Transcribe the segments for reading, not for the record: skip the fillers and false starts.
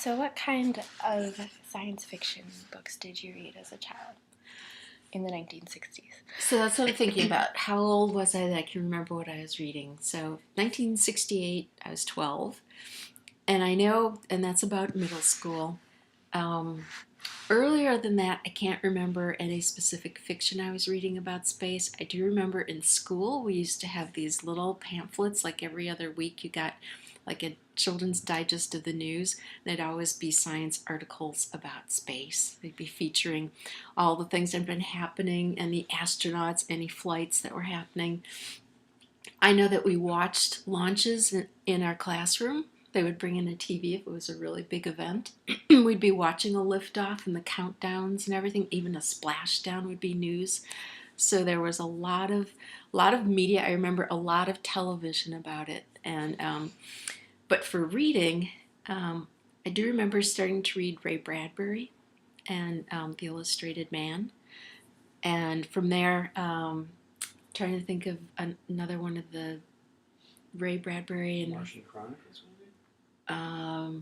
So, what kind of science fiction books did you read as a child in the 1960s? So that's what I'm thinking about. How old was I that I can remember what I was reading? So 1968, I was 12. And I know, and that's about middle school. Um, Earlier than that, I can't remember any specific fiction I was reading about space. I do remember in school we used to have these little pamphlets, like every other week you got like a children's digest of the news. There'd always be science articles about space. They'd be featuring all the things that had been happening and the astronauts, any flights that were happening. I know that we watched launches in our classroom. They would bring in a TV if it was a really big event. We'd be watching a liftoff and the countdowns and everything. Even a splashdown would be news. So there was a lot of media. I remember a lot of television about it. And but for reading, I do remember starting to read Ray Bradbury and The Illustrated Man. And from there, trying to think of another one of the Ray Bradbury and Martian Chronicles, maybe?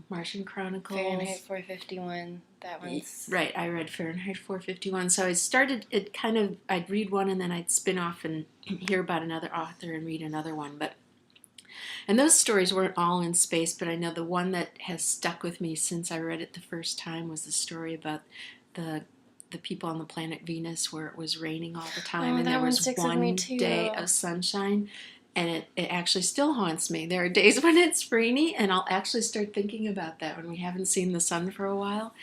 Martian Chronicles. Fahrenheit 451. That one's Right, I read Fahrenheit 451. So I started it kind of, I'd read one and then I'd spin off and hear about another author and read another one. And those stories weren't all in space, but I know the one that has stuck with me since I read it the first time was the story about the the people on the planet Venus where it was raining all the time and that there one was sticks with me one too. day of sunshine, and it actually still haunts me. There are days when it's rainy and I'll actually start thinking about that when we haven't seen the sun for a while.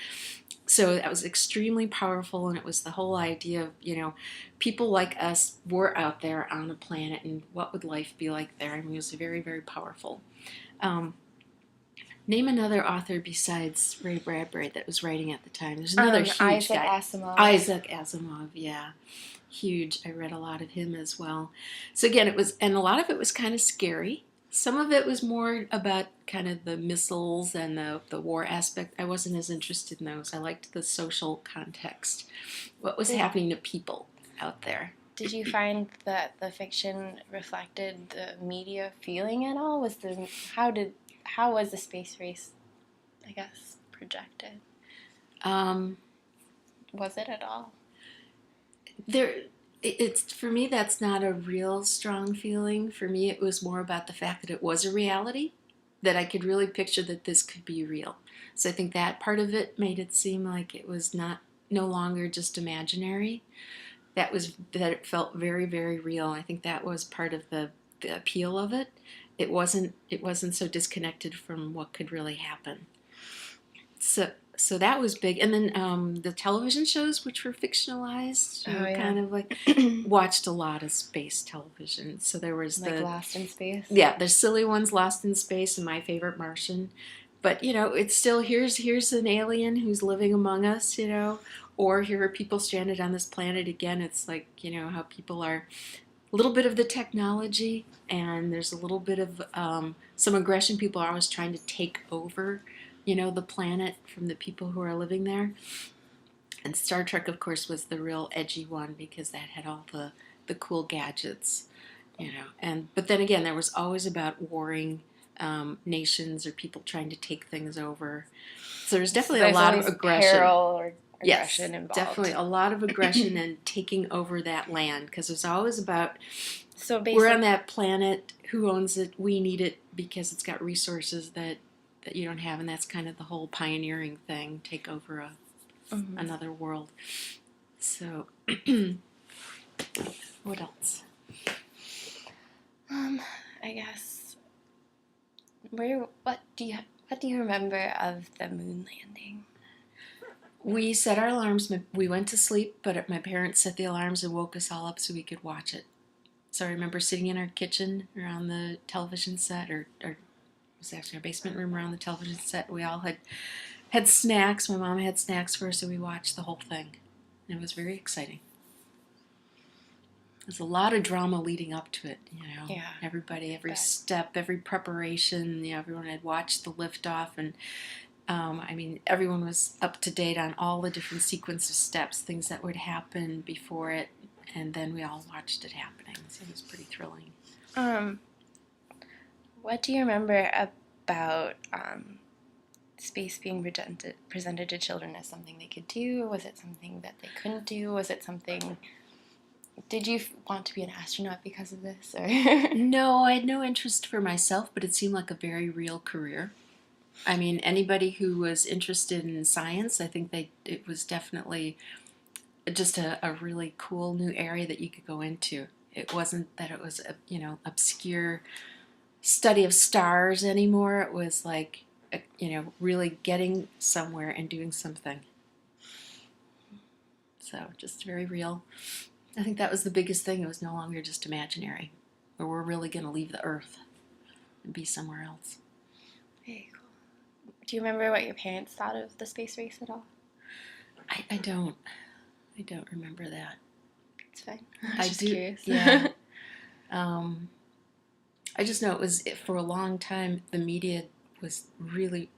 So that was extremely powerful, and it was the whole idea of, people like us were out there on a planet, and what would life be like there? I mean, it was very, very powerful. Um, Name another author besides Ray Bradbury that was writing at the time. There's another huge Isaac guy. Asimov. Isaac Asimov, yeah. Huge. I read a lot of him as well. So again, and a lot of it was kind of scary. Some of it was more about kind of the missiles and the war aspect. I wasn't as interested in those. I liked the social context. What was happening to people out there? Did you find that the fiction reflected the media feeling at all? How was the space race, I guess, projected? Um, Was it at all? it's for me, that's not a real strong feeling. For me, it was more about the fact that it was a reality, that I could really picture that this could be real. So I think that part of it made it seem like it was no longer just imaginary. That it felt very, very real. I think that was part of the appeal of it. It wasn't so disconnected from what could really happen. So that was big. And then the television shows, which were fictionalized, kind of like watched a lot of space television. So there was like Lost in Space. Yeah, there's silly ones, Lost in Space, and My Favorite Martian. But it's still here's an alien who's living among us, or here are people stranded on this planet again. It's like how people are a little bit of the technology, and there's a little bit of some aggression. People are always trying to take over, the planet from the people who are living there. And Star Trek, of course, was the real edgy one because that had all the cool gadgets, but then again, there was always about warring nations or people trying to take things over. So there's definitely a lot of aggression. Peril or aggression involved. Definitely a lot of aggression and taking over that land, because it's always about we're on that planet, who owns it, we need it because it's got resources that you don't have, and that's kind of the whole pioneering thing, take over another world. So what else? I guess what do you remember of the moon landing? We set our alarms. We went to sleep, but my parents set the alarms and woke us all up so we could watch it. So I remember sitting in our kitchen around the television set, or it was actually our basement room around the television set. We all had snacks. My mom had snacks for us, so we watched the whole thing. And it was very exciting. There's a lot of drama leading up to it, Yeah. Everybody, every step, every preparation, everyone had watched the liftoff, and everyone was up to date on all the different sequence of steps, things that would happen before it, and then we all watched it happening. So it was pretty thrilling. What do you remember about space being presented to children as something they could do? Was it something that they couldn't do? Was it something? Did you want to be an astronaut because of this? Or No, I had no interest for myself, but it seemed like a very real career. I mean, anybody who was interested in science, I think it was definitely just a really cool new area that you could go into. It wasn't that it was a obscure study of stars anymore. It was like really getting somewhere and doing something. So just very real. I think that was the biggest thing. It was no longer just imaginary, where we're really going to leave the Earth and be somewhere else. Very cool. Do you remember what your parents thought of the space race at all? I don't. I don't remember that. It's fine. I Just do. curious. Yeah. I just know for a long time the media was really,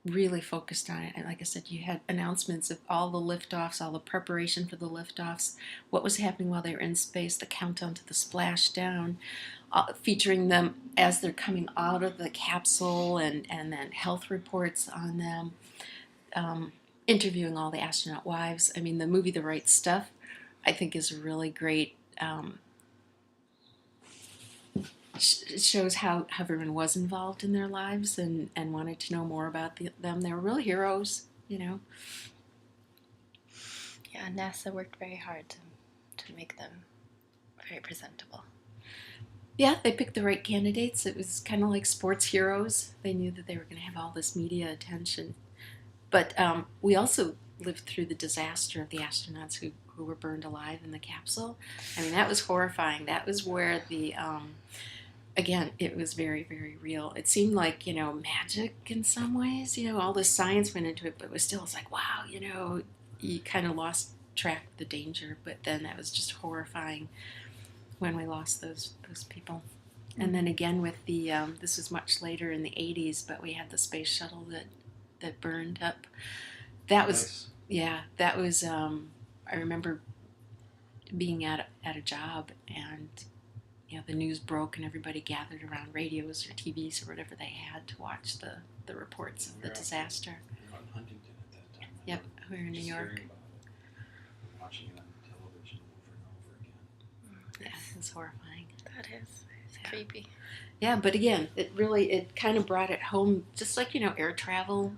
really focused on it. And like I said, you had announcements of all the liftoffs, all the preparation for the liftoffs, what was happening while they were in space, the countdown to the splashdown, featuring them as they're coming out of the capsule, and then health reports on them, interviewing all the astronaut wives. I mean, the movie The Right Stuff, I think, is really great. It shows how everyone was involved in their lives and wanted to know more about them. They were real heroes, Yeah, NASA worked very hard to make them very presentable. Yeah, they picked the right candidates. It was kind of like sports heroes. They knew that they were going to have all this media attention. But we also lived through the disaster of the astronauts who were burned alive in the capsule. I mean, that was horrifying. That was where again, it was very, very real. It seemed like, magic in some ways. All the science went into it, but it was like, wow, you kind of lost track of the danger. But then that was just horrifying when we lost those people. Mm-hmm. And then again with the, this was much later in the 80s, but we had the space shuttle that burned up. That was, nice. Yeah, that was, I remember being at a job, and the news broke and everybody gathered around radios or TVs or whatever they had to watch the reports of the disaster. We were in Huntington at that time. Yep, we were in New York. Hearing about it, watching it on television over and over again. Yeah, it was horrifying. That is. It's creepy. Yeah, but again, it kind of brought it home, just like, air travel.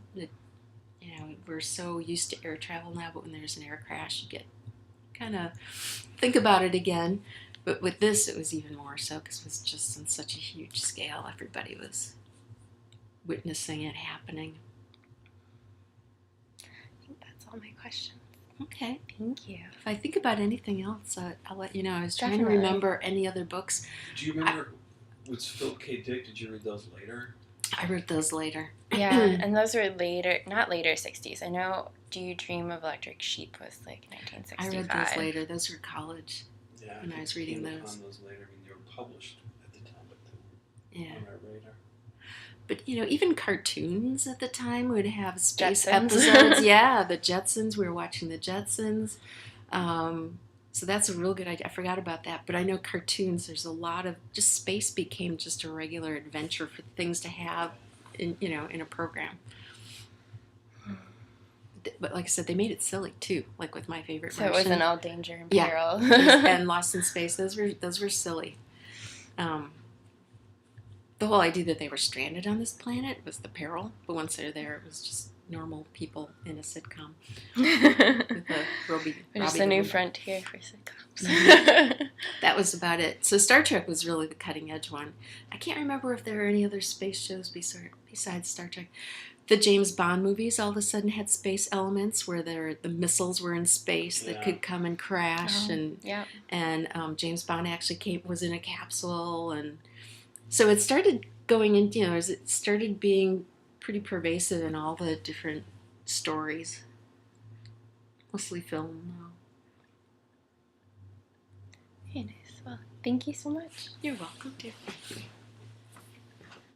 We're so used to air travel now, but when there's an air crash, you get kind of think about it again. But with this, it was even more so because it was just on such a huge scale. Everybody was witnessing it happening. I think that's all my questions. Okay. Thank you. If I think about anything else, I'll let you know. I was trying Definitely. to remember any other books. Do you remember with Philip K. Dick? Did you read those later? I read those later. Yeah, and those were not later 60s. I know Do You Dream of Electric Sheep was like 1965. I read those later. Those were college. Yeah, when I was reading those. Those later. I mean, they were published at the time, but yeah. On our radar. But even cartoons at the time would have space Jetsons. episodes. Yeah, the Jetsons. We were watching the Jetsons. So that's a real good idea. I forgot about that. But I know cartoons. There's a lot of just space became just a regular adventure for things to have in a program. But like I said, they made it silly too. Like with My Favorite Martian. So it wasn't all danger and yeah. peril. And Lost in Space. Those were silly. The whole idea that they were stranded on this planet was the peril. But once they're there, it was just normal people in a sitcom. With Robbie Just a new frontier for sitcoms. That was about it. So Star Trek was really the cutting edge one. I can't remember if there were any other space shows besides Star Trek. The James Bond movies all of a sudden had space elements where the missiles were in space that could come and crash, and James Bond actually was in a capsule, and so it started going in. It started being pretty pervasive in all the different stories, mostly film now. Very nice. Well, thank you so much. You're welcome, dear.